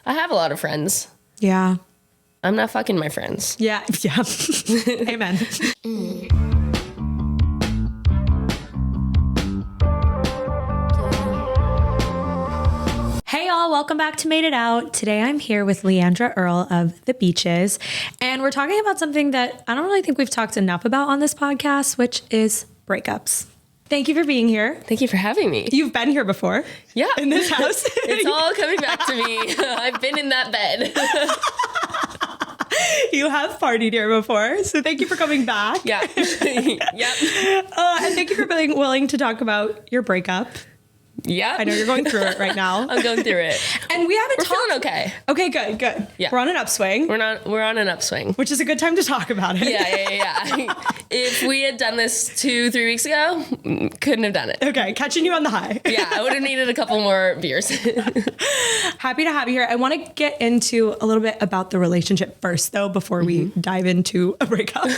I have a lot of friends. Yeah. I'm not fucking my friends. Yeah. Yeah. Amen. Hey y'all, welcome back to Made It Out. Today I'm here with Leandra Earl of The Beaches, and we're talking about something that I don't really think we've talked enough about on this podcast, which is breakups. Thank you for being here. Thank you for having me. You've been here before. Yeah. In this house. It's all coming back to me. I've been in that bed. You have partied here before, so thank you for coming back. Yeah. Yep. And thank you for being willing to talk about your breakup. Yeah. I know you're going through it right now. I'm going through it. And we haven't We're talked. feeling okay. Okay, good. Yeah. We're on an upswing. We're on an upswing. Which is a good time to talk about it. Yeah. If we had done this 2-3 weeks ago, couldn't have done it. Okay, catching you on the high. Yeah, I would have needed a couple more beers. Happy to have you here. I want to get into a little bit about the relationship first, though, before we dive into a breakup.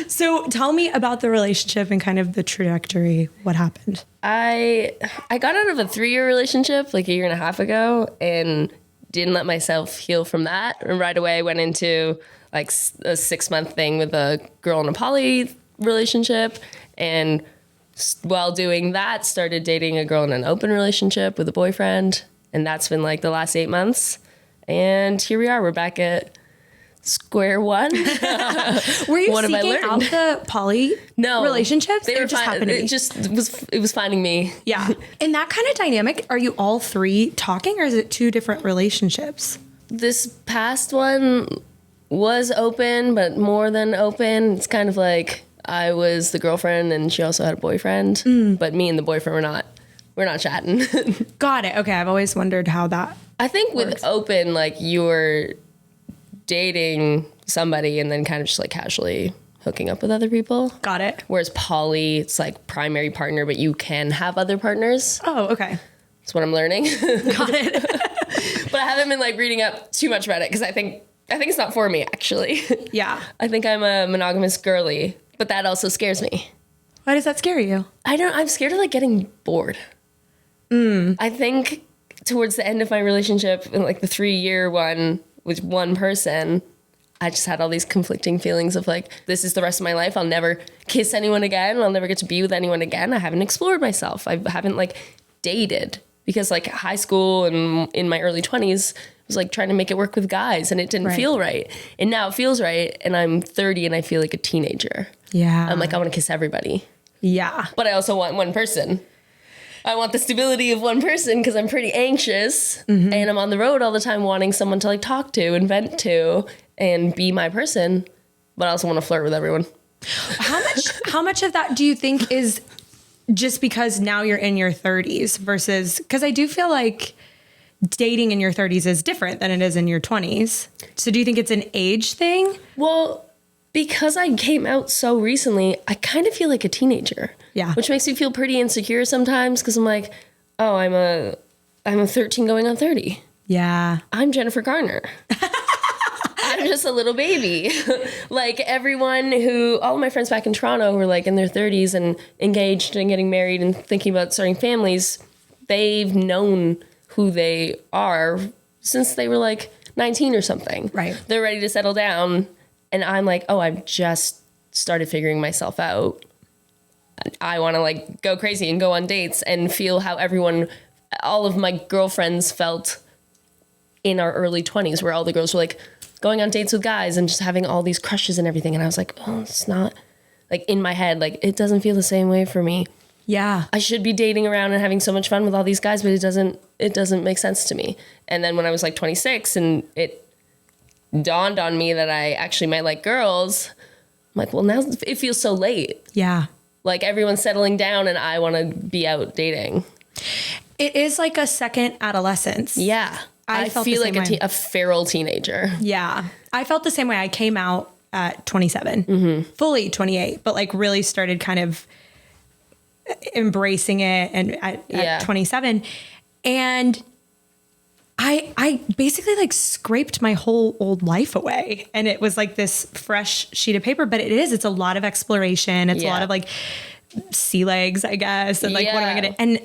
So tell me about the relationship and kind of the trajectory. What happened? I got out of a 3-year relationship like a year and a half ago and didn't let myself heal from that. And right away I went into like a 6-month thing with a girl in a poly relationship. And while doing that, started dating a girl in an open relationship with a boyfriend. And that's been like the last 8 months. And here we are. We're back at square one. Were you What have I seeking out learned? the poly relationships? They were just fine. happened to be? It was finding me. Yeah. In that kind of dynamic, are you all three talking, or is it 2 different relationships? This past one was open, but more than open. It's kind of like I was the girlfriend and she also had a boyfriend, but me and the boyfriend we're not chatting. Got it. Okay. I've always wondered how that I think with works. open, like you're dating somebody and then kind of just like casually hooking up with other people. Got it. Whereas poly, it's like primary partner, but you can have other partners. Oh, okay. That's what I'm learning. Got it. But I haven't been like reading up too much about it because I think it's not for me actually. Yeah. I think I'm a monogamous girly, but that also scares me. Why does that scare you? I'm scared of like getting bored. I think towards the end of my relationship, in like the 3-year one with one person, I just had all these conflicting feelings of like, this is the rest of my life. I'll never kiss anyone again. I'll never get to be with anyone again. I haven't explored myself. I haven't like dated because like high school and in my early 20s was like trying to make it work with guys and it didn't feel right. And now it feels right. And I'm 30 and I feel like a teenager. Yeah. I'm like, I want to kiss everybody. Yeah. But I also want one person. I want the stability of one person because I'm pretty anxious and I'm on the road all the time wanting someone to like talk to and vent to and be my person. But I also want to flirt with everyone. How much of that do you think is just because now you're in your 30s versus, because I do feel like dating in your 30s is different than it is in your 20s. So do you think it's an age thing? Well, because I came out so recently, I kind of feel like a teenager. Yeah. Which makes me feel pretty insecure sometimes because I'm like, oh, I'm a 13 going on 30. Yeah. I'm Jennifer Garner. I'm just a little baby. Like all my friends back in Toronto who were like in their 30s and engaged and getting married and thinking about starting families, they've known who they are since they were like 19 or something. Right. They're ready to settle down. And I'm like, oh, I've just started figuring myself out. I want to like go crazy and go on dates and feel how all of my girlfriends felt in our early 20s, where all the girls were like going on dates with guys and just having all these crushes and everything. And I was like, oh, it's not like in my head, like it doesn't feel the same way for me. Yeah. I should be dating around and having so much fun with all these guys, but it doesn't make sense to me. And then when I was like 26 and it dawned on me that I actually might like girls, I'm like, well, now it feels so late. Yeah. Like everyone's settling down and I want to be out dating. It is like a second adolescence. Yeah. I felt feel the like same way. a feral teenager. Yeah. I felt the same way. I came out at 27, fully 28, but like really started kind of embracing it and at 27. And I basically like scraped my whole old life away, and it was like this fresh sheet of paper, but it's a lot of exploration. It's a lot of like sea legs, I guess. And like, what am I going to, and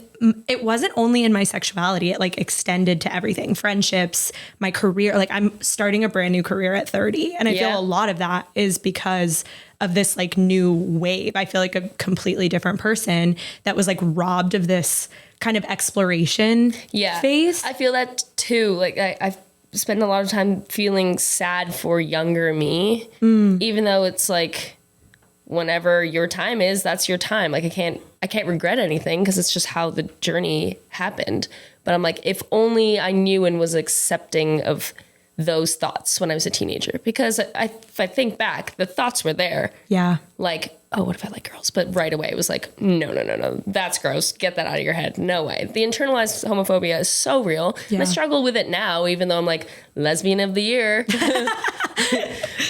it wasn't only in my sexuality. It like extended to everything, friendships, my career. Like I'm starting a brand new career at 30. And I feel a lot of that is because of this like new wave. I feel like a completely different person that was like robbed of this kind of exploration phase. I feel that too. Like I've spent a lot of time feeling sad for younger me, even though it's like, whenever your time is, that's your time. Like I can't regret anything because it's just how the journey happened. But I'm like, if only I knew and was accepting of those thoughts when I was a teenager, because if I think back, the thoughts were there. Yeah. Like, oh, what if I like girls? But right away it was like, no, that's gross. Get that out of your head. No way. The internalized homophobia is so real. Yeah. And I struggle with it now, even though I'm like lesbian of the year.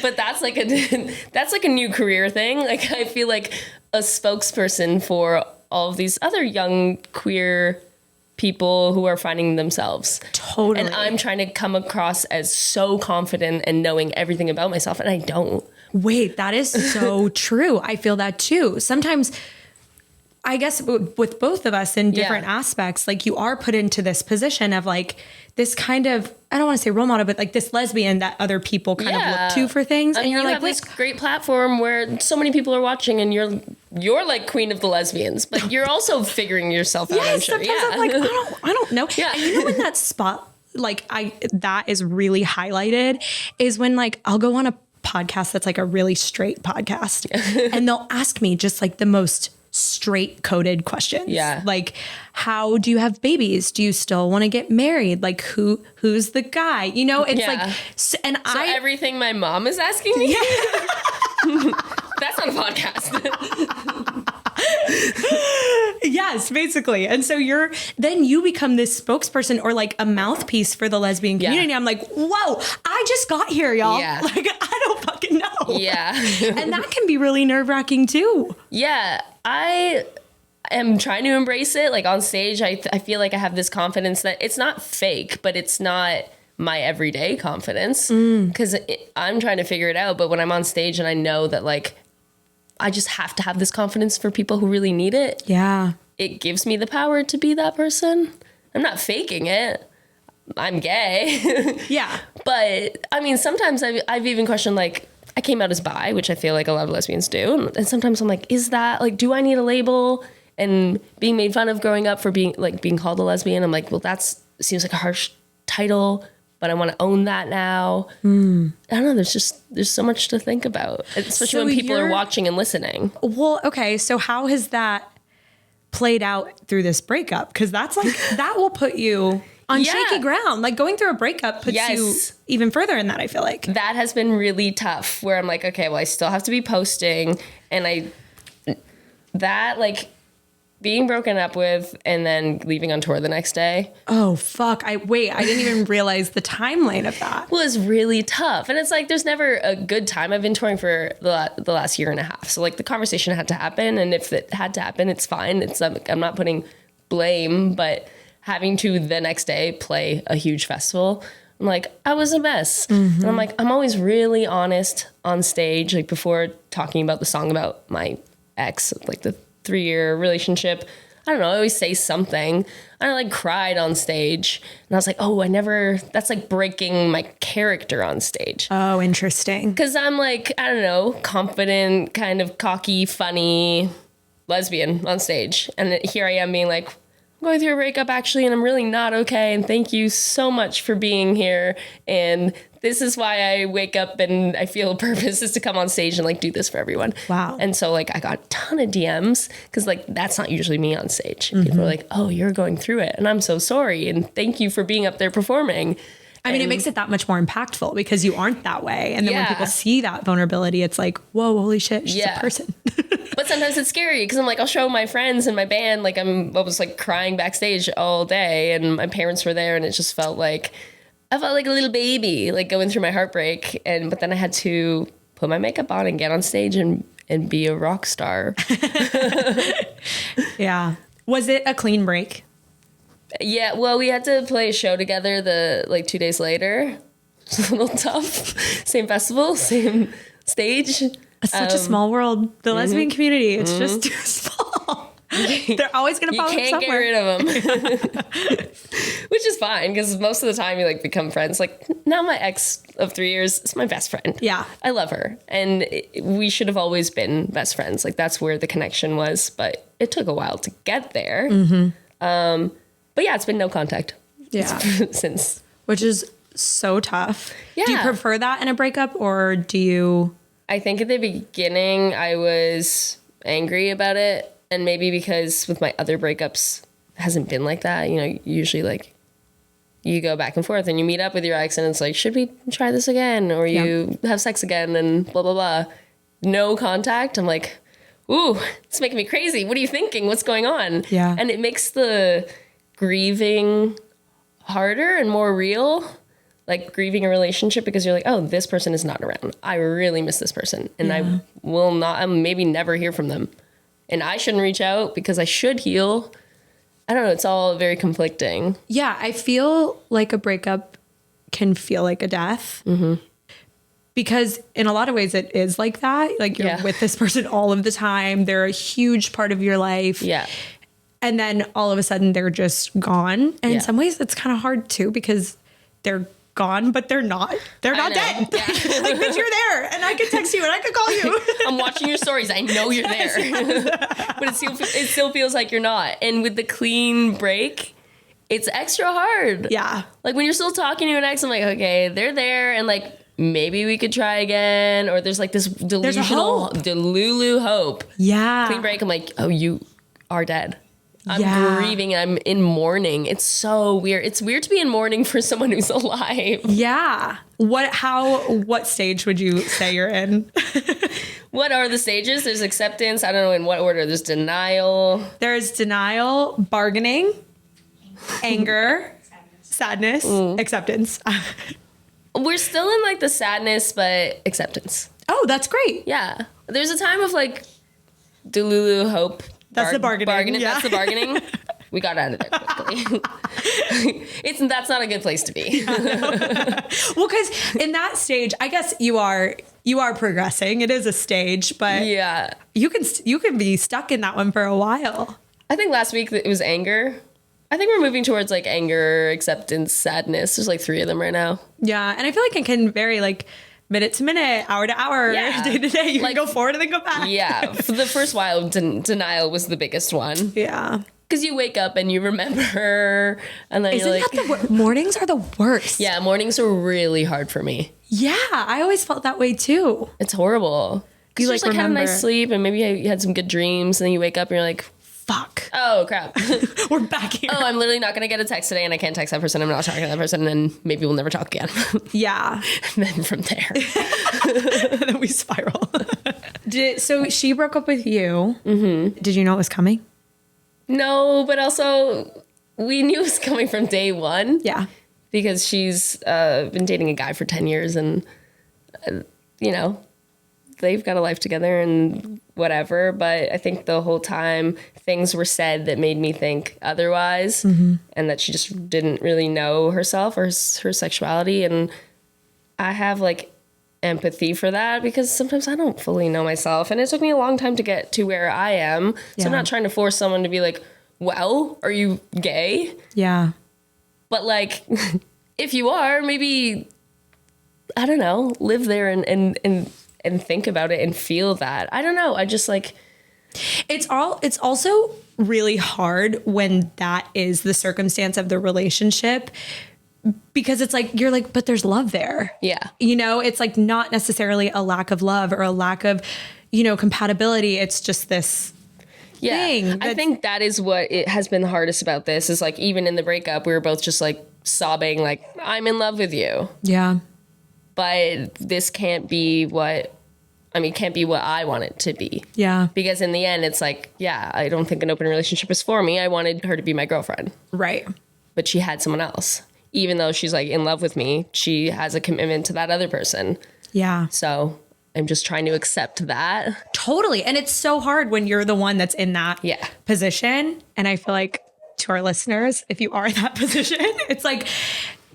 But that's like a new career thing. Like I feel like a spokesperson for all of these other young queer people who are finding themselves. Totally. And I'm trying to come across as so confident and knowing everything about myself, and I don't. Wait, that is so true. I feel that too. Sometimes, I guess with both of us in different aspects, like you are put into this position of like this kind of, I don't want to say role model, but like this lesbian that other people kind of look to for things. And you're like, this great platform where so many people are watching and you're like queen of the lesbians, but you're also figuring yourself out. I'm sure. Sometimes I'm like, I don't know. Yeah. And you know when that spot, like that is really highlighted is when like I'll go on a podcast that's like a really straight podcast and they'll ask me just like the most straight coded questions. Yeah. Like, how do you have babies? Do you still want to get married? Like who's the guy? You know, it's like, so everything my mom is asking me. Yeah. That's not a podcast. Yes, basically. And so you become this spokesperson or like a mouthpiece for the lesbian community. I'm like, whoa, I just got here, y'all. Yeah. Like, I don't fucking know. Yeah. And that can be really nerve-wracking too. Yeah. I am trying to embrace it. Like on stage, I feel like I have this confidence that it's not fake, but it's not my everyday confidence because I'm trying to figure it out. But when I'm on stage and I know that like, I just have to have this confidence for people who really need it. Yeah. It gives me the power to be that person. I'm not faking it. I'm gay. Yeah. But I mean, sometimes I've even questioned like, I came out as bi, which I feel like a lot of lesbians do. And sometimes I'm like, is that like, do I need a label? And being made fun of growing up for being called a lesbian. I'm like, well, seems like a harsh title, but I want to own that now. I don't know. There's so much to think about, especially when people are watching and listening. Well, okay. So how has that played out through this breakup? Because that's like, that will put you on shaky ground. Like going through a breakup puts you even further in that, I feel like. That has been really tough where I'm like, okay, well, I still have to be posting. And being broken up with and then leaving on tour the next day. Oh, fuck. I didn't even realize the timeline of that. Well, it's really tough. And it's like, there's never a good time. I've been touring for the last year and a half. So like the conversation had to happen. And if it had to happen, it's fine. I'm not putting blame, but having to the next day play a huge festival, I'm like, I was a mess. Mm-hmm. And I'm like, I'm always really honest on stage. Like before talking about the song about my ex, like the 3-year relationship, I don't know, I always say something. I like cried on stage and I was like, oh, that's like breaking my character on stage. Oh, interesting. Because I'm like, I don't know, confident, kind of cocky, funny lesbian on stage. And here I am being like, I'm going through a breakup actually, and I'm really not okay. And thank you so much for being here. And this is why I wake up and I feel a purpose is to come on stage and like do this for everyone. Wow. And so like I got a ton of DMs because like that's not usually me on stage. Mm-hmm. People are like, oh, you're going through it. And I'm so sorry. And thank you for being up there performing. I mean, it makes it that much more impactful because you aren't that way. And then when people see that vulnerability, it's like, whoa, holy shit, she's a person. But sometimes it's scary because I'm like, I'll show my friends and my band, like I was like crying backstage all day and my parents were there and it just felt like, I felt like a little baby, like going through my heartbreak. But then I had to put my makeup on and get on stage and be a rock star. Yeah. Was it a clean break? Yeah, well, we had to play a show together 2 days later. It's a little tough. Same festival, same stage. It's such a small world. The lesbian community, it's just too small. They're always going to You pop up can't get somewhere. rid of them. Which is fine, because most of the time you like become friends. Like now my ex of 3 years is my best friend. Yeah. I love her. And we should have always been best friends. Like that's where the connection was. But it took a while to get there. But yeah, it's been no contact. Yeah. Since. Which is so tough. Do you Yeah. prefer that in a breakup, or do you? I think at the beginning I was angry about it. And maybe because with my other breakups it hasn't been like that. You know, usually like you go back and forth and you meet up with your ex and it's like, should we try this again? Or you have sex again and blah, blah, blah. No contact. I'm like, ooh, it's making me crazy. What are you thinking? What's going on? Yeah. And it makes the grieving harder and more real. Like grieving a relationship, because you're like, oh, this person is not around. I really miss this person. And I will not, I'll maybe never hear from them. And I shouldn't reach out because I should heal. I don't know. It's all very conflicting. Yeah, I feel like a breakup can feel like a death. Because in a lot of ways it is like that. Like you're with this person all of the time. They're a huge part of your life. Yeah. And then all of a sudden they're just gone. And in some ways it's kind of hard too, because they're gone, but they're not. They're not dead. Yeah. Like, but you're there, and I could text you, and I could call you. I'm watching your stories. I know you're there. But it still feels like you're not. And with the clean break, it's extra hard. Yeah. Like when you're still talking to an ex, I'm like, okay, they're there, and like maybe we could try again. Or there's like this delusional Delulu hope. Yeah. Clean break, I'm like, oh, you are dead. I'm grieving and I'm in mourning. It's so weird. It's weird to be in mourning for someone who's alive. Yeah. What stage would you say you're in? What are the stages? There's acceptance. I don't know in what order. There's denial. There's denial, bargaining, anger, sadness, acceptance. We're still in like the sadness, but acceptance. Oh, that's great. Yeah. There's a time of like Delulu hope. That's the bargaining. Yeah. That's the bargaining. We got out of there quickly. That's not a good place to be. Well, because in that stage, I guess you are progressing. It is a stage, but Yeah. you can be stuck in that one for a while. I think last week it was anger. I think we're moving towards like anger, acceptance, sadness. There's like 3 of them right now. Yeah, and I feel like it can vary like minute to minute, hour to hour, day to day. You Like, can go forward and then go back. Yeah. For the first while, denial was the biggest one. Yeah. Because you wake up and you remember, and then Isn't you're like... that mornings are the worst? Yeah, mornings are really hard for me. Yeah, I always felt that way too. It's horrible. You You like like had a remember. nice sleep and maybe you had some good dreams, and then you wake up and you're like, Fuck. oh crap. We're back here. Oh, I'm literally not going to get a text today, and I can't text that person. I'm not talking to that person, and then maybe we'll never talk again. Yeah. And then from there. And then we spiral. So she broke up with you. Mm-hmm. Did you know it was coming? No, but also we knew it was coming from day one. Yeah. Because she's been dating a guy for 10 years, and, you know, they've got a life together and whatever. But I think the whole time things were said that made me think otherwise, and that she just didn't really know herself or her sexuality. And I have like empathy for that, because sometimes I don't fully know myself, and it took me a long time to get to where I am. So I'm not trying to force someone to be like, well, are you gay? Yeah. But like, if you are, maybe, I don't know, live there and think about it and feel that. I don't know. I just like, It's also really hard when that is the circumstance of the relationship, because it's like, you're like, but there's love there. yeah. You know, it's like not necessarily a lack of love or a lack of, compatibility. It's just this thing. I think that is what it has been the hardest about this, is like, even in the breakup, we were both just like sobbing, like, I'm in love with you. Yeah. But this can't be what I want it to be. Yeah. Because in the end, it's like, yeah, I don't think an open relationship is for me. I wanted her to be my girlfriend. Right. But she had someone else. Even though she's like in love with me, she has a commitment to that other person. Yeah. So I'm just trying to accept that. Totally. And it's so hard when you're the one that's in that position. And I feel like, to our listeners, if you are in that position, it's like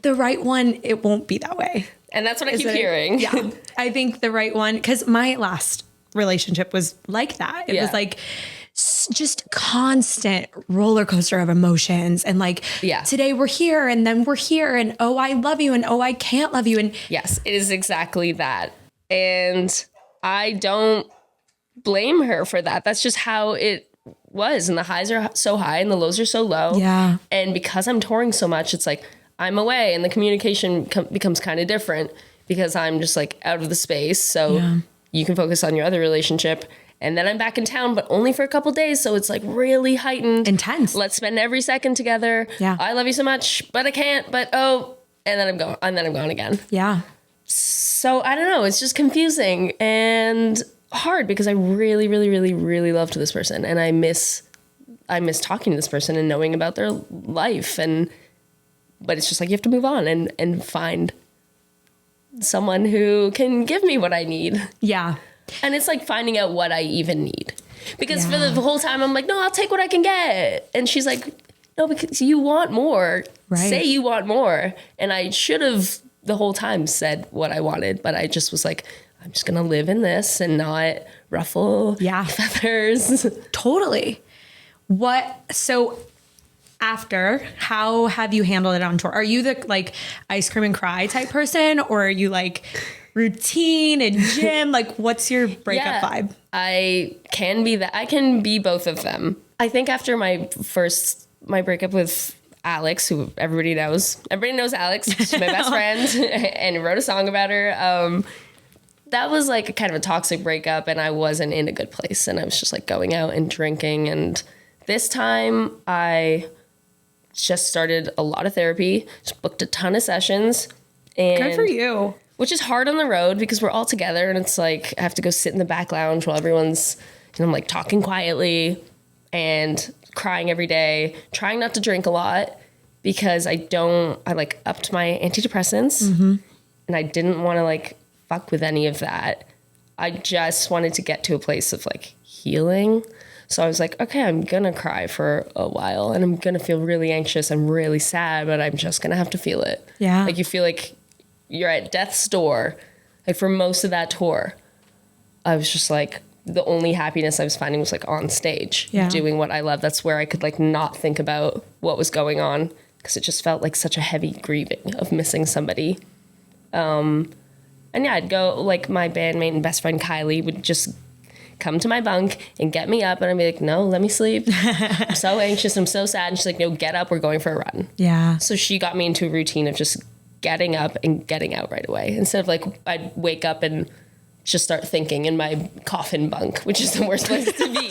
the right one, it won't be that way. And that's what I keep hearing. Yeah. I think the right one, because my last relationship was like that. It was like just constant roller coaster of emotions. And like, today we're here and then we're here and, oh, I love you. And, oh, I can't love you. And yes, it is exactly that. And I don't blame her for that. That's just how it was. And the highs are so high and the lows are so low. Yeah. And because I'm touring so much, it's like I'm away and the communication becomes kind of different because I'm just like out of the space. So you can focus on your other relationship. And then I'm back in town, but only for a couple days. So it's like really heightened. Intense. Let's spend every second together. Yeah. I love you so much, but I can't. But oh, and then I'm gone. And then I'm gone again. Yeah. So I don't know. It's just confusing and hard because I really, really, really, really loved this person. And I miss talking to this person and knowing about their life. But it's just like you have to move on and find someone who can give me what I need. Yeah. And it's like finding out what I even need. Because for the whole time, I'm like, no, I'll take what I can get. And she's like, no, because you want more. Right. Say you want more. And I should have the whole time said what I wanted. But I just was like, I'm just going to live in this and not ruffle feathers. Totally. So after, how have you handled it on tour? Are you the like ice cream and cry type person, or are you like routine and gym? Like, what's your breakup vibe? I can be that. I can be both of them. I think after my breakup with Alex, who everybody knows Alex. She's my best friend and wrote a song about her. That was like kind of a toxic breakup and I wasn't in a good place and I was just like going out and drinking. And this time I just started a lot of therapy, just booked a ton of sessions. And good for you. Which is hard on the road because we're all together and it's like I have to go sit in the back lounge while everyone's, I'm like talking quietly and crying every day, trying not to drink a lot because I like upped my antidepressants and I didn't want to like fuck with any of that. I just wanted to get to a place of like healing. So I was like, okay, I'm going to cry for a while and I'm going to feel really anxious. I'm really sad, but I'm just going to have to feel it. Yeah. Like you feel like you're at death's door. Like for most of that tour, I was just like, the only happiness I was finding was like on stage doing what I love. That's where I could like not think about what was going on because it just felt like such a heavy grieving of missing somebody. And yeah, I'd go, like my bandmate and best friend Kylie would just come to my bunk and get me up and I'd be like, no, let me sleep. I'm so anxious. I'm so sad. And she's like, no, get up. We're going for a run. Yeah. So she got me into a routine of just getting up and getting out right away. Instead of like, I'd wake up and just start thinking in my coffin bunk, which is the worst place to be.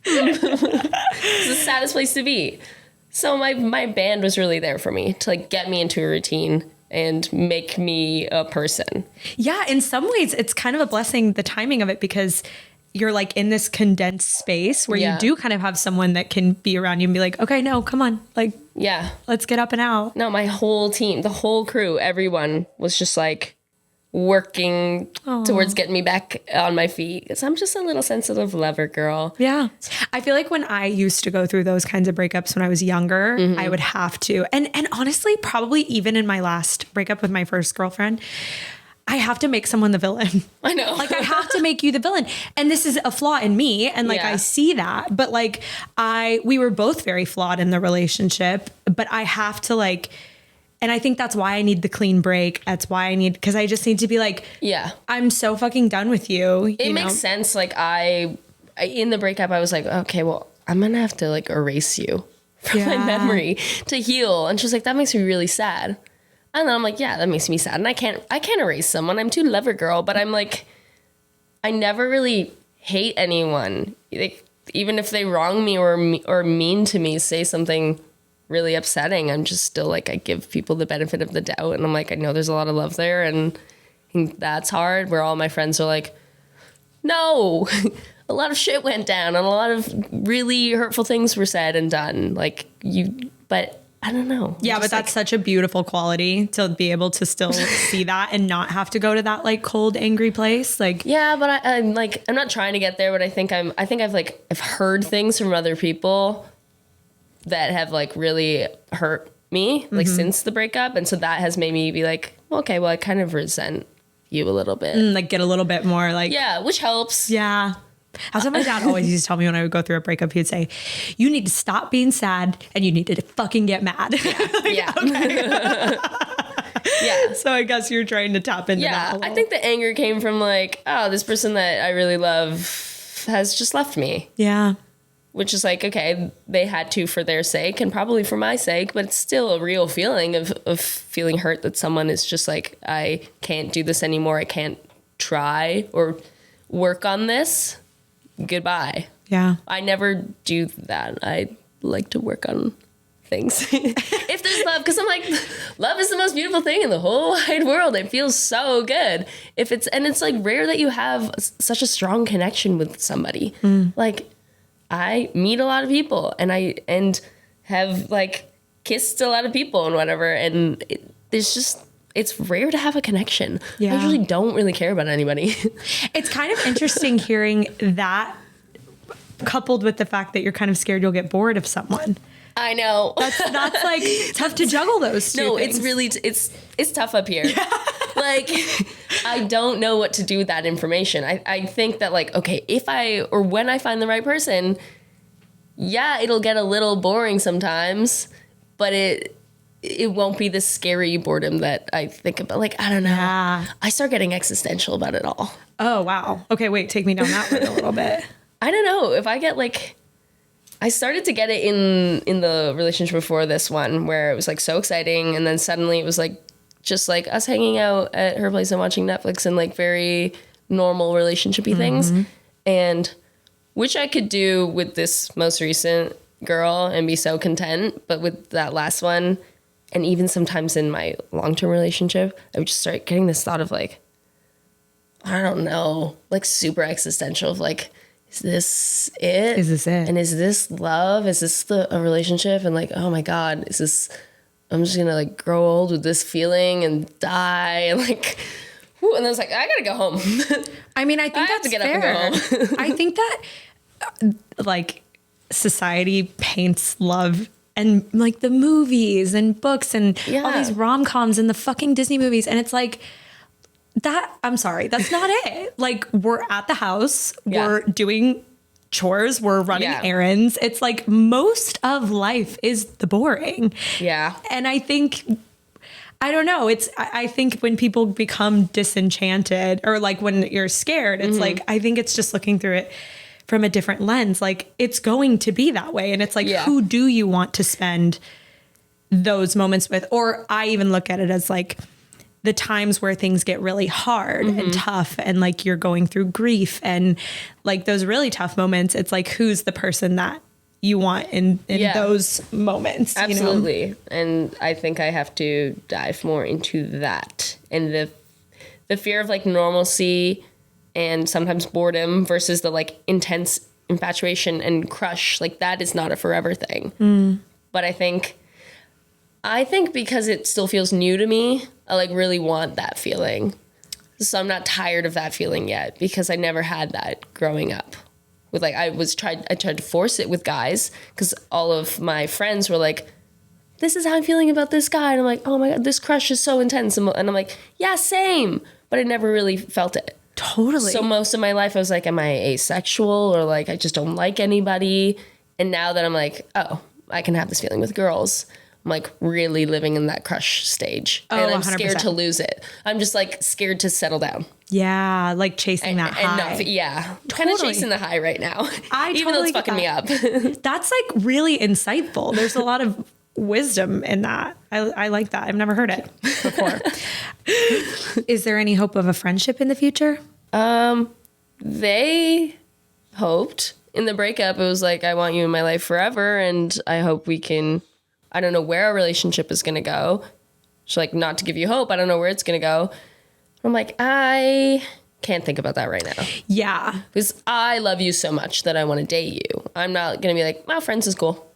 It's the saddest place to be. So my band was really there for me to like get me into a routine and make me a person. Yeah, in some ways, it's kind of a blessing, the timing of it, because you're like in this condensed space where you do kind of have someone that can be around you and be like, okay, no, come on. Like, let's get up and out. No, my whole team, the whole crew, everyone was just like working towards getting me back on my feet. Because I'm just a little sensitive lover girl. Yeah. I feel like when I used to go through those kinds of breakups when I was younger, I would have to. And honestly, probably even in my last breakup with my first girlfriend, I have to make someone the villain. I know. Like, I have to make you the villain. And this is a flaw in me. And like, I see that. But like, we were both very flawed in the relationship. But I have to like, and I think that's why I need the clean break. That's why I need, because I just need to be like, I'm so fucking done with you. It makes sense. Like I, in the breakup, I was like, okay, well, I'm going to have to like erase you from my memory to heal. And she's like, that makes me really sad. And then I'm like, yeah, that makes me sad. And I can't erase someone. I'm too lover girl, but I'm like, I never really hate anyone. Like, even if they wrong me or mean to me, say something really upsetting, I'm just still like, I give people the benefit of the doubt. And I'm like, I know there's a lot of love there and that's hard, where all my friends are like, no, a lot of shit went down and a lot of really hurtful things were said and done. Like but I don't know. Yeah, but that's such a beautiful quality to be able to still see that and not have to go to that like cold, angry place. Like, yeah, but I'm like, I'm not trying to get there, but I think I've heard things from other people that have like really hurt me, like since the breakup. And so that has made me be like, okay, well, I kind of resent you a little bit. Like get a little bit more like, yeah, which helps. Yeah. That's what my dad always used to tell me when I would go through a breakup. He'd say, you need to stop being sad and you need to fucking get mad. Yeah. Yeah. So I guess you're trying to tap into that a little. I think the anger came from like, oh, this person that I really love has just left me. Yeah. Which is like, okay, they had to for their sake and probably for my sake, but it's still a real feeling of feeling hurt that someone is just like, I can't do this anymore. I can't try or work on this. Goodbye. Yeah. I never do that. I like to work on things. If there's love, because I'm like, love is the most beautiful thing in the whole wide world. It feels so good. It's like rare that you have such a strong connection with somebody. Like I meet a lot of people and have like kissed a lot of people and whatever. And it's rare to have a connection. Yeah. I usually don't really care about anybody. It's kind of interesting hearing that coupled with the fact that you're kind of scared you'll get bored of someone. I know. That's like tough to juggle those two things. It's really, it's tough up here. Yeah. Like, I don't know what to do with that information. I think that like, okay, when I find the right person, yeah, it'll get a little boring sometimes, but it won't be the scary boredom that I think about. Like, I don't know. Yeah. I start getting existential about it all. Oh, wow. Okay, wait, take me down that road a little bit. I don't know. If I get like, I started to get it in the relationship before this one where it was like so exciting. And then suddenly it was like, just like us hanging out at her place and watching Netflix and like very normal relationship-y things. And which I could do with this most recent girl and be so content. But with that last one, and even sometimes in my long-term relationship, I would just start getting this thought of like, I don't know, like super existential of like, is this it? Is this it? And is this love? Is this a relationship? And like, oh my God, is this, I'm just gonna like grow old with this feeling and die and like, whew, and then it's like, I gotta go home. I mean, I think that's get fair. up and go home. I think that like society paints love and like the movies and books and all these rom-coms and the fucking Disney movies. And it's like that, I'm sorry, that's not it. Like we're at the house, we're doing chores, we're running errands. It's like most of life is the boring. Yeah. And I think, I don't know, I think when people become disenchanted or like when you're scared, it's like, I think it's just looking through it from a different lens. Like it's going to be that way. And it's like, who do you want to spend those moments with? Or I even look at it as like the times where things get really hard and tough and like you're going through grief and like those really tough moments. It's like, who's the person that you want in those moments? Absolutely. You know? And I think I have to dive more into that and the fear of like normalcy and sometimes boredom versus the like intense infatuation and crush. Like that is not a forever thing. But I think because it still feels new to me, I like really want that feeling. So I'm not tired of that feeling yet because I never had that growing up. With like I tried to force it with guys because all of my friends were like, this is how I'm feeling about this guy. And I'm like, oh my God, this crush is so intense. And I'm like, yeah, same. But I never really felt it. Totally. So most of my life I was like, am I asexual or like I just don't like anybody? And now that I'm like, oh, I can have this feeling with girls, I'm like really living in that crush stage. And I'm 100%. Scared to lose it. I'm just like scared to settle down. Yeah, like chasing that high. Totally. Kind of chasing the high right now. Even though it's fucking me up. That's like really insightful. There's a lot of wisdom in that. I like that. I've never heard it before. Is there any hope of a friendship in the future? They hoped. In the breakup, it was like, I want you in my life forever, and I hope we can, I don't know where our relationship is going to go. She's like, not to give you hope, I don't know where it's going to go. I'm like, I can't think about that right now. Yeah. Because I love you so much that I want to date you. I'm not going to be like, well, friends is cool.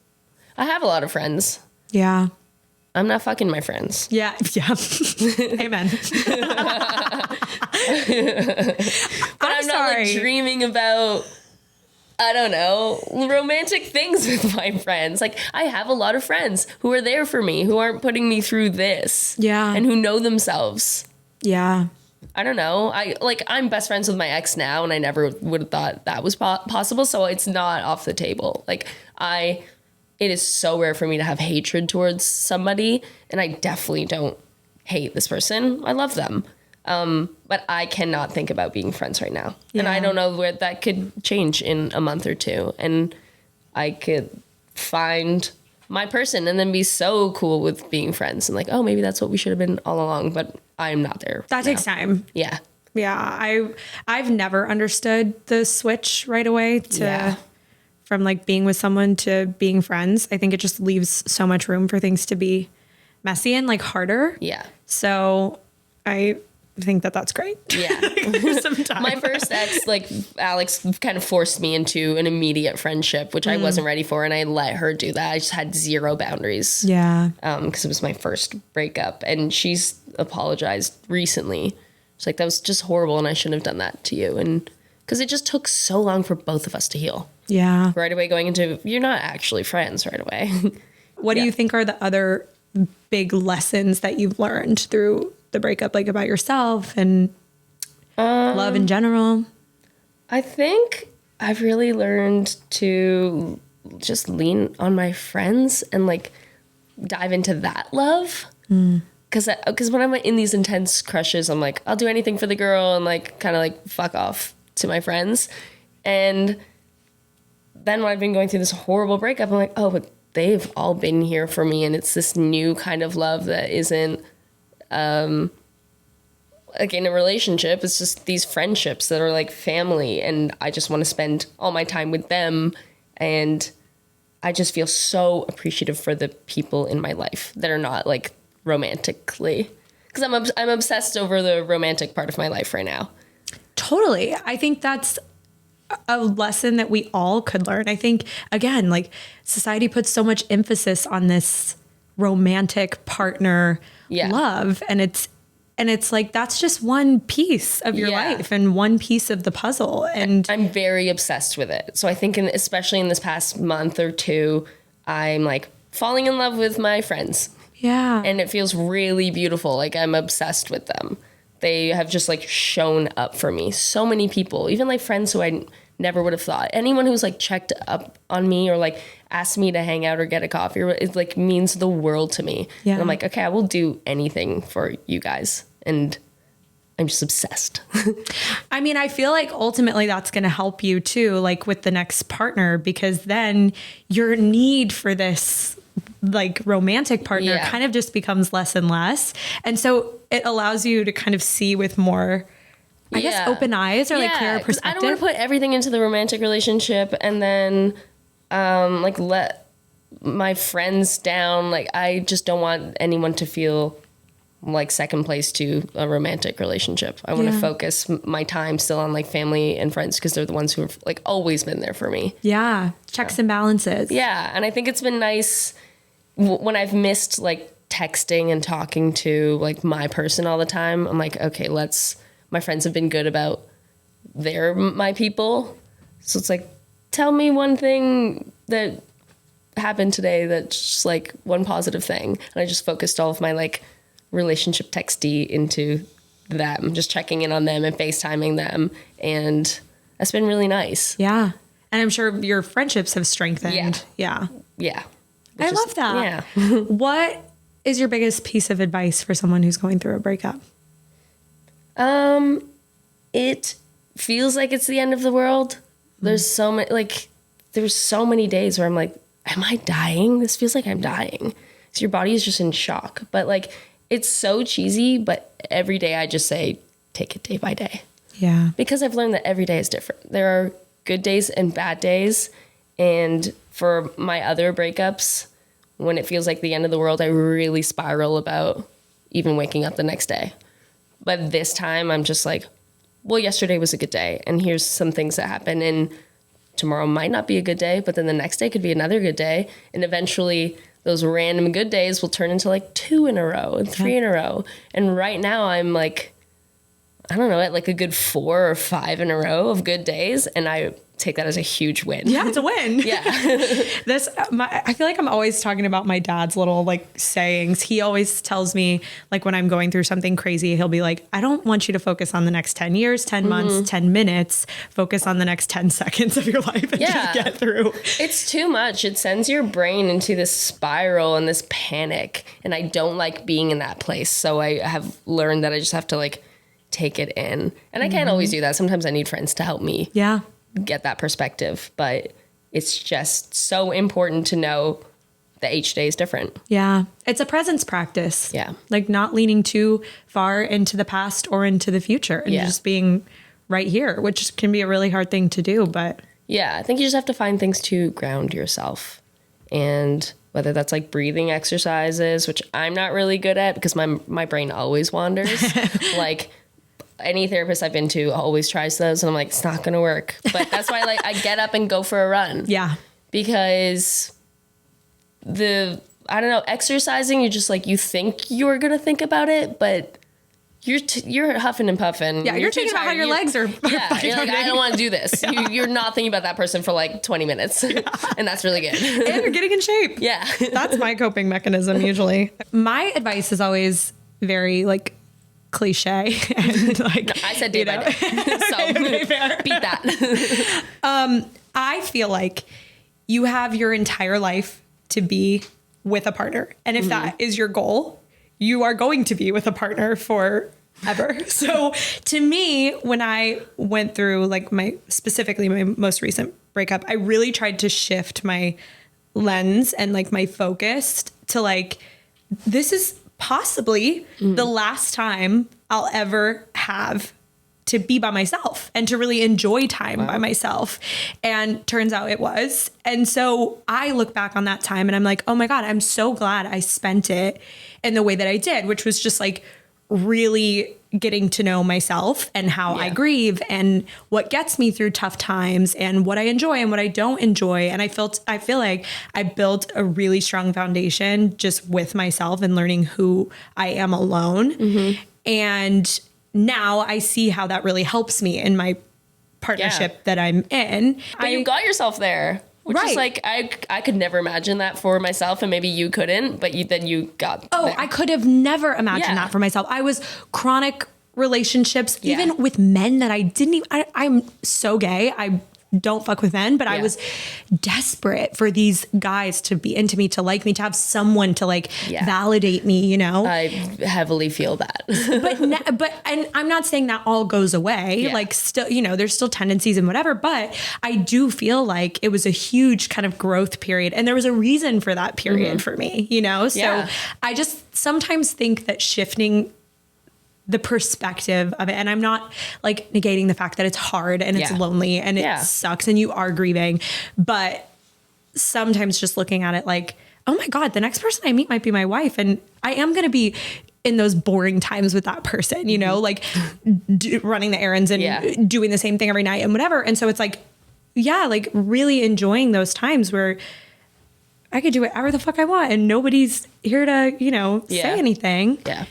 I have a lot of friends. Yeah. I'm not fucking my friends. Yeah. Yeah. Amen. But I'm not like dreaming about, I don't know, romantic things with my friends. Like I have a lot of friends who are there for me, who aren't putting me through this. Yeah. And who know themselves. Yeah. I don't know. I'm best friends with my ex now, and I never would have thought that was possible. So it's not off the table. It is so rare for me to have hatred towards somebody, and I definitely don't hate this person. I love them. But I cannot think about being friends right now. Yeah. And I don't know where that could change in a month or two. And I could find my person and then be so cool with being friends and like, oh, maybe that's what we should have been all along, but I'm not there. That takes time. Yeah. Yeah. I've never understood the switch right away from like being with someone to being friends. I think it just leaves so much room for things to be messy and like harder. Yeah. So I think that's great. Yeah. My first ex, like Alex, kind of forced me into an immediate friendship, which I wasn't ready for. And I let her do that. I just had zero boundaries. Yeah. Because it was my first breakup. And she's apologized recently. She's like, that was just horrible. And I shouldn't have done that to you. And because it just took so long for both of us to heal. Yeah. Right away going into, you're not actually friends right away. What do you think are the other big lessons that you've learned through the breakup, like about yourself and love in general? I think I've really learned to just lean on my friends and like dive into that love. Because when I'm in these intense crushes, I'm like, I'll do anything for the girl and like kind of like fuck off to my friends. And then when I've been going through this horrible breakup, I'm like, oh, but they've all been here for me. And it's this new kind of love that isn't like in a relationship. It's just these friendships that are like family, and I just want to spend all my time with them. And I just feel so appreciative for the people in my life that are not like romantically, because I'm obsessed over the romantic part of my life right now. Totally. I think that's a lesson that we all could learn. I think, again, like society puts so much emphasis on this romantic partner love, and it's like that's just one piece of your life and one piece of the puzzle, and I'm very obsessed with it. So I think especially in this past month or two, I'm like falling in love with my friends. Yeah. And it feels really beautiful. Like I'm obsessed with them. They have just like shown up for me. So many people, even like friends who I never would have thought. Anyone who's like checked up on me or like asked me to hang out or get a coffee, it like means the world to me. Yeah. And I'm like, okay, I will do anything for you guys. And I'm just obsessed. I mean, I feel like ultimately that's going to help you too, like with the next partner, because then your need for this like romantic partner kind of just becomes less and less. And so it allows you to kind of see with more, I guess, open eyes or like clearer perspective. I don't want to put everything into the romantic relationship and then like let my friends down. Like I just don't want anyone to feel like second place to a romantic relationship. I want to focus my time still on like family and friends, because they're the ones who have like always been there for me. Yeah. Checks and balances. Yeah. And I think it's been nice when I've missed like texting and talking to like my person all the time. I'm like, okay, my friends have been good about my people. So it's like, tell me one thing that happened today that's just like one positive thing. And I just focused all of my like relationship texty into them, just checking in on them and FaceTiming them. And that's been really nice. Yeah. And I'm sure your friendships have strengthened. Yeah. I love that. Yeah. What is your biggest piece of advice for someone who's going through a breakup? It feels like it's the end of the world. There's so many days where I'm like, am I dying? This feels like I'm dying. So your body is just in shock. But like, it's so cheesy, but every day I just say, take it day by day. Yeah. Because I've learned that every day is different. There are good days and bad days. And for my other breakups, when it feels like the end of the world, I really spiral about even waking up the next day. But this time I'm just like, well, yesterday was a good day, and here's some things that happen, and tomorrow might not be a good day, but then the next day could be another good day. And eventually those random good days will turn into like 2 in a row and 3 in a row. And right now I'm like, I don't know, at like a good 4 or 5 in a row of good days. And take that as a huge win. Yeah, it's a win. Yeah. I feel like I'm always talking about my dad's little like sayings. He always tells me, like, when I'm going through something crazy, he'll be like, I don't want you to focus on the next 10 years, 10 months, 10 minutes. Focus on the next 10 seconds of your life and just get through. It's too much. It sends your brain into this spiral and this panic. And I don't like being in that place. So I have learned that I just have to like take it in. And I can't always do that. Sometimes I need friends to help me. Yeah. Get that perspective, but it's just so important to know that each day is different. Yeah. It's a presence practice. Yeah. Like not leaning too far into the past or into the future and just being right here, which can be a really hard thing to do, but yeah, I think you just have to find things to ground yourself. And whether that's like breathing exercises, which I'm not really good at because my brain always wanders. Like any therapist I've been to always tries those and I'm like, it's not going to work. But that's why like I get up and go for a run. Yeah. Because I don't know, exercising, you just like, you think you're going to think about it, but you're huffing and puffing. Yeah, you're thinking about how your legs are. Yeah, you're like, I don't want to do this. Yeah. You're not thinking about that person for like 20 minutes. Yeah. And that's really good. And you're getting in shape. Yeah. That's my coping mechanism usually. My advice is always very like cliche and like no, I said day by day. So beat that. I feel like you have your entire life to be with a partner. And if that is your goal, you are going to be with a partner forever. So to me, when I went through like specifically my most recent breakup, I really tried to shift my lens and like my focus to like, this is possibly the last time I'll ever have to be by myself and to really enjoy time by myself. And turns out it was. And so I look back on that time and I'm like, oh my God, I'm so glad I spent it in the way that I did, which was just like really getting to know myself and how I grieve and what gets me through tough times and what I enjoy and what I don't enjoy. And I feel like I built a really strong foundation just with myself and learning who I am alone. And now I see how that really helps me in my partnership that I'm in. But you got yourself there. Which is like, I could never imagine that for myself, and maybe you couldn't, but then you got there. I could have never imagined that for myself. I was chronic relationships, even with men that I didn't even, I'm so gay. I don't fuck with men, but I was desperate for these guys to be into me, to like me, to have someone to like validate me, you know? I heavily feel that. And I'm not saying that all goes away. Like still, you know, there's still tendencies and whatever, but I do feel like it was a huge kind of growth period. And there was a reason for that period for me, you know? So I just sometimes think that shifting the perspective of it. And I'm not like negating the fact that it's hard and it's lonely and it sucks and you are grieving, but sometimes just looking at it like, oh my God, the next person I meet might be my wife. And I am going to be in those boring times with that person, you know, like running the errands and doing the same thing every night and whatever. And so it's like, like really enjoying those times where I could do whatever the fuck I want and nobody's here to, you know, say anything. Yeah.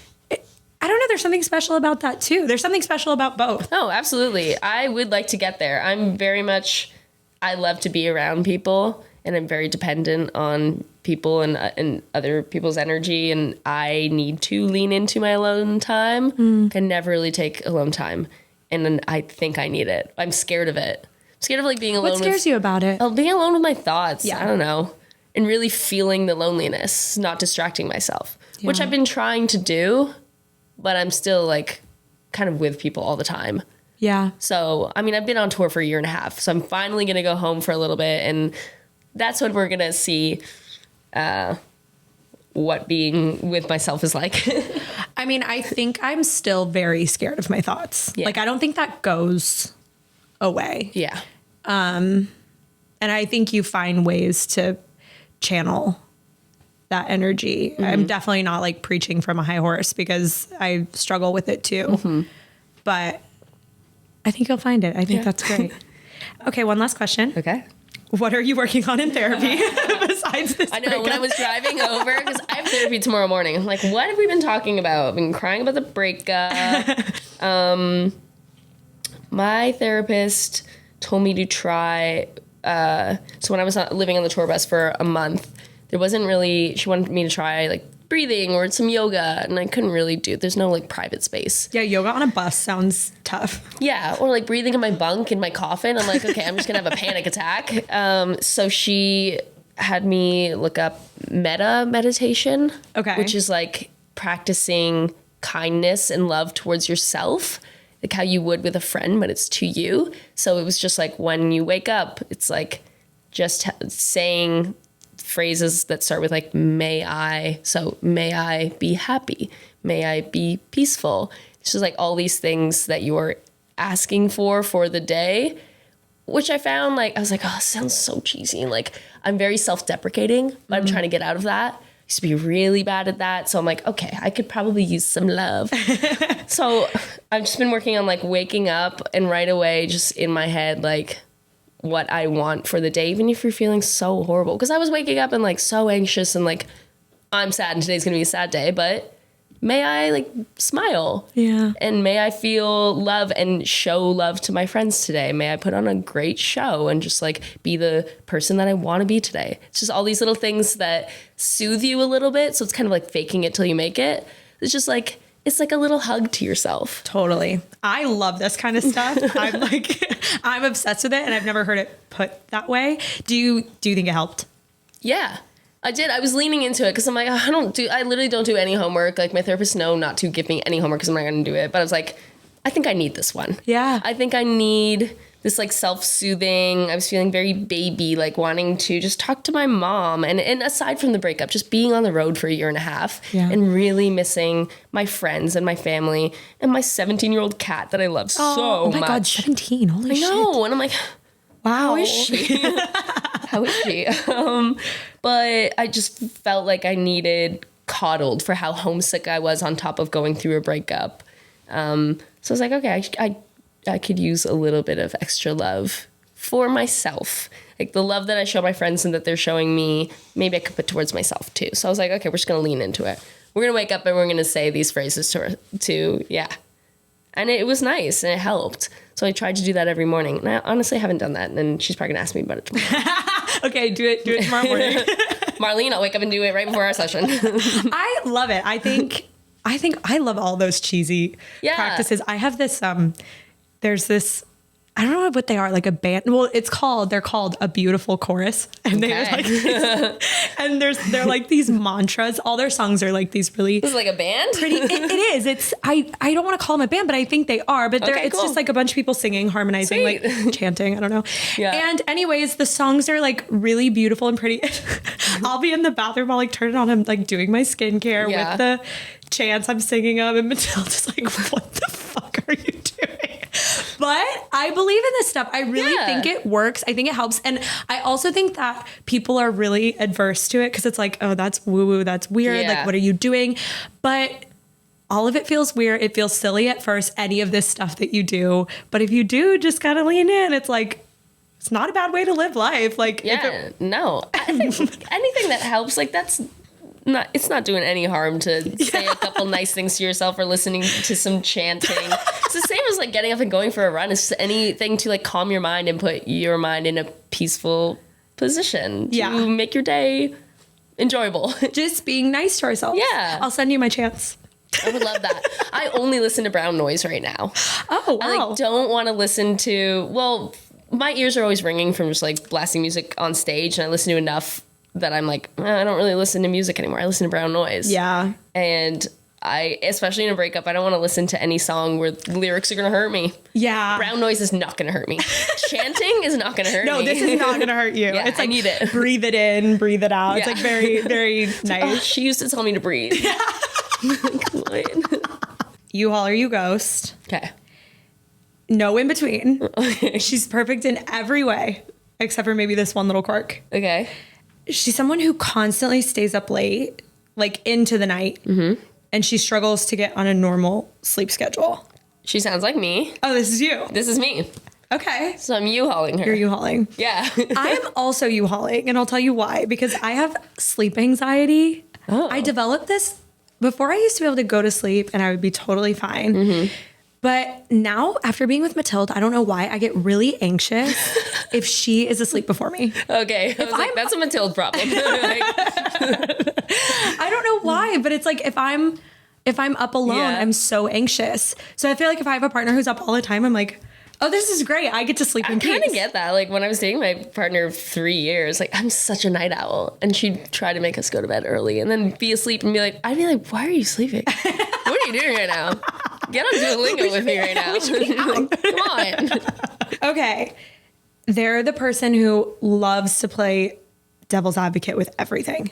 I don't know. There's something special about that too. There's something special about both. Oh, absolutely. I would like to get there. I love to be around people and I'm very dependent on people and other people's energy. And I need to lean into my alone time. Can never really take alone time. And then I think I need it. I'm scared of it. I'm scared of like being alone. What scares you about it? Being alone with my thoughts. I don't know. And really feeling the loneliness, not distracting myself, which I've been trying to do. But I'm still like kind of with people all the time. Yeah. So, I mean, I've been on tour for a year and a half. So I'm finally going to go home for a little bit. And that's when we're going to see what being with myself is like. I mean, I think I'm still very scared of my thoughts. Yeah. Like, I don't think that goes away. Yeah. And I think you find ways to channel that energy. I'm definitely not like preaching from a high horse because I struggle with it too. But I think you'll find it. I think that's great. Okay, one last question. Okay. What are you working on in therapy besides this? I know breakup? when I was driving over, because I have therapy tomorrow morning. I'm like, what have we been talking about? I've been crying about the breakup. My therapist told me to try, so when I was living on the tour bus for a month, she wanted me to try like breathing or some yoga, and I couldn't really there's no like private space. Yeah, yoga on a bus sounds tough. Yeah, or like breathing in my bunk in my coffin. I'm like, okay, I'm just gonna have a panic attack. So she had me look up meditation, which is like practicing kindness and love towards yourself, like how you would with a friend, but it's to you. So it was just like when you wake up, it's like just saying phrases that start with like, may I. So may I be happy? May I be peaceful? It's just like all these things that you're asking for the day, which I found like, I was like, oh, this sounds so cheesy. And like, I'm very self-deprecating, but I'm trying to get out of that. I used to be really bad at that. So I'm like, okay, I could probably use some love. So I've just been working on like waking up and right away just in my head, like what I want for the day, even if you're feeling so horrible. Because I was waking up and like so anxious and like, I'm sad and today's going to be a sad day, but may I like smile? Yeah. And may I feel love and show love to my friends today? May I put on a great show and just like be the person that I want to be today? It's just all these little things that soothe you a little bit. So it's kind of like faking it till you make it. It's just like, it's like a little hug to yourself. Totally. I love this kind of stuff. I'm like, I'm obsessed with it and I've never heard it put that way. Do you think it helped? Yeah. I did. I was leaning into it because I'm like, I literally don't do any homework. Like my therapist know not to give me any homework because I'm not going to do it. But I was like, I think I need this one. Yeah. I think I need this like self-soothing. I was feeling very baby, like wanting to just talk to my mom. And aside from the breakup, just being on the road for a year and a half and really missing my friends and my family and my 17-year-old cat that I love so much. Oh my God, 17. Holy shit. I know. And I'm like, wow. How is she? How is she? But I just felt like I needed coddled for how homesick I was on top of going through a breakup. So I was like, okay, I could use a little bit of extra love for myself. Like the love that I show my friends and that they're showing me, maybe I could put towards myself too. So I was like, okay, we're just going to lean into it. We're going to wake up and we're going to say these phrases to And it was nice and it helped. So I tried to do that every morning. And I honestly haven't done that. And she's probably going to ask me about it tomorrow. Okay, do it tomorrow morning. Marlene, I'll wake up and do it right before our session. I love it. I think I love all those cheesy practices. I have this, there's this, I don't know what they are, like a band. Well, they're called A Beautiful Chorus. And they're like, and they're like these mantras. All their songs are like these really. This is like a band? It is. I don't want to call them a band, but I think they are. But it's cool. Just like a bunch of people singing, harmonizing, like chanting. I don't know. Yeah. And anyways, the songs are like really beautiful and pretty. I'll be in the bathroom, I'll like turn it on. I'm like doing my skincare with the chants I'm singing of. And Matilda's like, what the fuck are you doing? But I believe in this stuff. I really think it works. I think it helps. And I also think that people are really adverse to it because it's like, oh, that's woo-woo. That's weird. Yeah. Like, what are you doing? But all of it feels weird. It feels silly at first, any of this stuff that you do. But if you do, just gotta lean in. It's like, it's not a bad way to live life. Like, no. I think anything that helps, like it's not doing any harm to say a couple nice things to yourself or listening to some chanting. It's the same as like getting up and going for a run. It's just anything to like calm your mind and put your mind in a peaceful position to make your day enjoyable. Just being nice to ourselves. Yeah. I'll send you my chants. I would love that. I only listen to brown noise right now. Oh, wow. I like don't want to listen to, my ears are always ringing from just like blasting music on stage, and I listen to enough that I'm like, I don't really listen to music anymore. I listen to brown noise. Yeah. And especially in a breakup, I don't want to listen to any song where the lyrics are going to hurt me. Yeah. Brown noise is not going to hurt me. Chanting is not going to hurt me. No, this is not going to hurt you. Yeah, it's like, I need it. Breathe it in, breathe it out. Yeah. It's like very, very nice. Oh, she used to tell me to breathe. Yeah. You haul or you ghost. Okay. No in between. Okay. She's perfect in every way, except for maybe this one little quirk. Okay. She's someone who constantly stays up late, like into the night, and she struggles to get on a normal sleep schedule. She sounds like me. Oh, this is you. This is me. Okay. So I'm U-hauling her. You're U-hauling. Yeah. I'm also U-hauling, and I'll tell you why. Because I have sleep anxiety. Oh. I developed this before. I used to be able to go to sleep, and I would be totally fine. But now, after being with Matilda, I don't know why, I get really anxious if she is asleep before me. Okay. I was like, that's a Matilda problem. I don't know why, but it's like if I'm up alone, I'm so anxious. So I feel like if I have a partner who's up all the time, I'm like, oh, this is great. I get to sleep in peace. I kind of get that. Like when I was dating my partner of 3 years, like I'm such a night owl, and she'd try to make us go to bed early and then be asleep and be like, I'd be like, why are you sleeping? What are you doing right now? Get on Duolingo with me right now. Come on. Okay. They're the person who loves to play devil's advocate with everything.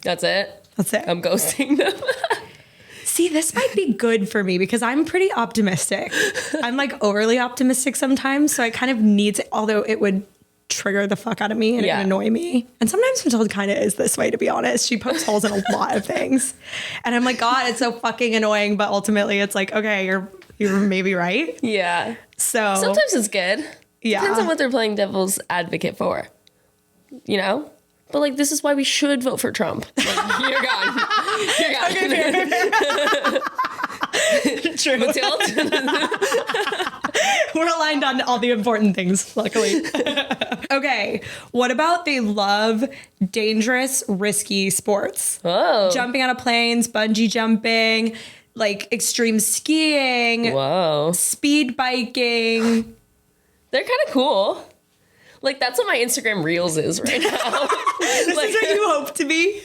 That's it. That's it. I'm ghosting them. See, this might be good for me because I'm pretty optimistic. I'm like overly optimistic sometimes. So I kind of need to, although it would trigger the fuck out of me and it would annoy me. And sometimes Matilda kind of is this way, to be honest. She pokes holes in a lot of things. And I'm like, God, it's so fucking annoying. But ultimately it's like, okay, you're maybe right. Yeah. So sometimes it's good. Yeah. Depends on what they're playing devil's advocate for. You know? But like, this is why we should vote for Trump. Like, you're gone. You're gone. Okay, fair. True. Matilda. We're aligned on all the important things, luckily. Okay. What about they love dangerous, risky sports? Oh. Jumping out of planes, bungee jumping, like extreme skiing. Whoa. Speed biking. They're kind of cool. Like, that's what my Instagram Reels is right now. This is what you hope to be?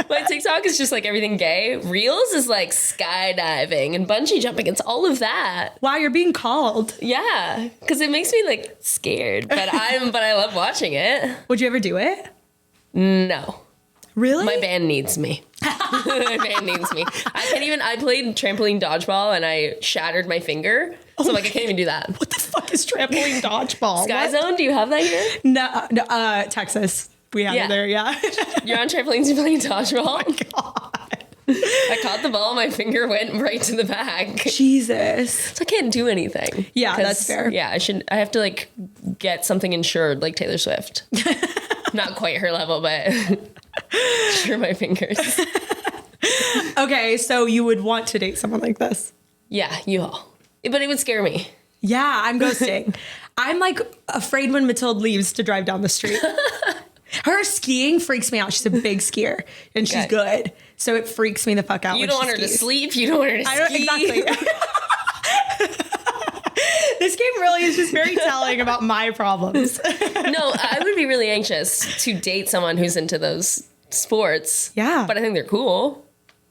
My TikTok is just like everything gay. Reels is like skydiving and bungee jumping. It's all of that. Wow, you're being called. Yeah, because it makes me like scared, but I love watching it. Would you ever do it? No. Really? My band needs me. My band needs me. I played trampoline dodgeball and I shattered my finger. So like I can't even do that. What the fuck is trampoline dodgeball? Sky Zone, do you have that here? No, Texas. We have it there, yeah. You're on trampolines, you're playing dodgeball? Oh my God. I caught the ball, my finger went right to the back. Jesus. So I can't do anything. Yeah, that's fair. Yeah, I have to like get something insured like Taylor Swift. Not quite her level, but sure my fingers. Okay, so you would want to date someone like this? Yeah, you all. But it would scare me. Yeah, I'm ghosting. I'm like afraid when Matilda leaves to drive down the street. Her skiing freaks me out. She's a big skier and she's good. So it freaks me the fuck out. You don't want her to sleep. You don't want her to ski. Exactly. This game really is just very telling about my problems. No, I would be really anxious to date someone who's into those sports. Yeah. But I think they're cool.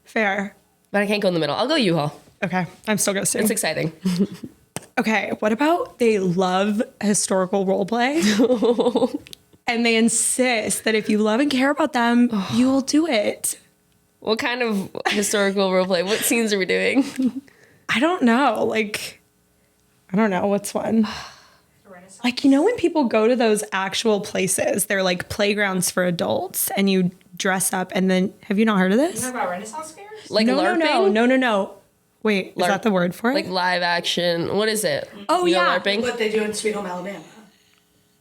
Fair. But I can't go in the middle. I'll go U-Haul. Okay. I'm still ghosting. It's exciting. Okay. What about they love historical role play? And they insist that if you love and care about them, you will do it. What kind of historical role play? What scenes are we doing? I don't know. Like, I don't know. What's one? Like, you know, when people go to those actual places, they're like playgrounds for adults and you dress up and then, have you not heard of this? You know about Renaissance fairs? Like LARPing? No. Wait, is that the word for it? Like live action. What is it? Oh, You know yeah. LARPing? What they do in Sweet Home Alabama.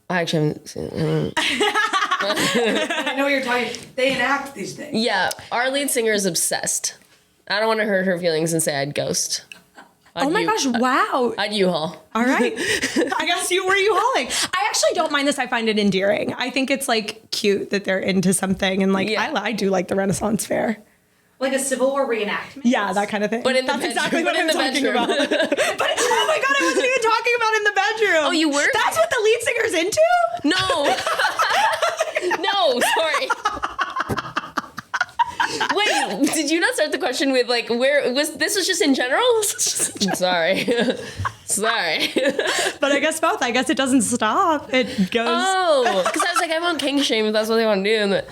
I actually haven't seen it. I know what you're talking. They enact these things. Yeah, our lead singer is obsessed. I don't want to hurt her feelings and say I'd ghost. Oh my gosh, wow. I'd U-Haul. All right. I guess you were U-hauling. I actually don't mind this. I find it endearing. I think it's like cute that they're into something. And like, I do like the Renaissance fair. Like a Civil War reenactment? Yeah, that kind of thing. But in the That's bedroom. exactly what But in I'm the talking bedroom. about. But oh my God, I wasn't even talking about in the bedroom. Oh, you were? That's what the lead singer's into? No. No, sorry. Wait, did you not start the question with like where was this was just in general? Sorry. Sorry. But I guess both. I guess it doesn't stop. It goes. Oh, because I was like, I won't kink shame if that's what they want to do in the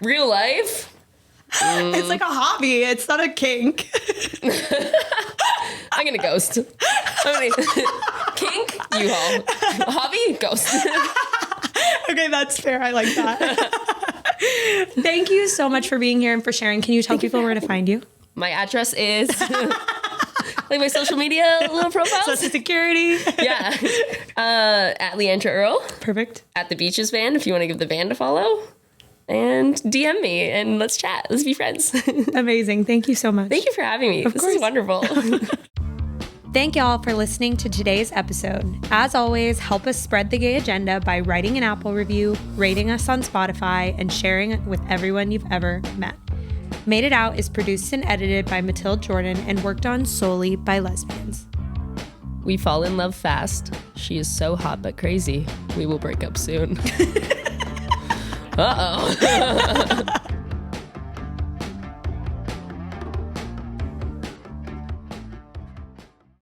real life. It's like a hobby. It's not a kink. I'm gonna ghost. Kink, U-Haul. Hobby, ghost. Okay, that's fair. I like that. Thank you so much for being here and for sharing. Can you tell people where to find you? My address is like my social media little profiles. Social Security. Yeah. At Leandra Earl. Perfect. At the Beaches Band if you want to give the band a follow. And DM me and let's chat. Let's be friends. Amazing. Thank you so much. Thank you for having me. This is wonderful. Thank y'all for listening to today's episode. As always, help us spread the gay agenda by writing an Apple review, rating us on Spotify, and sharing it with everyone you've ever met. Made It Out is produced and edited by Matilde Jordan and worked on solely by lesbians. We fall in love fast. She is so hot but crazy. We will break up soon. Uh-oh.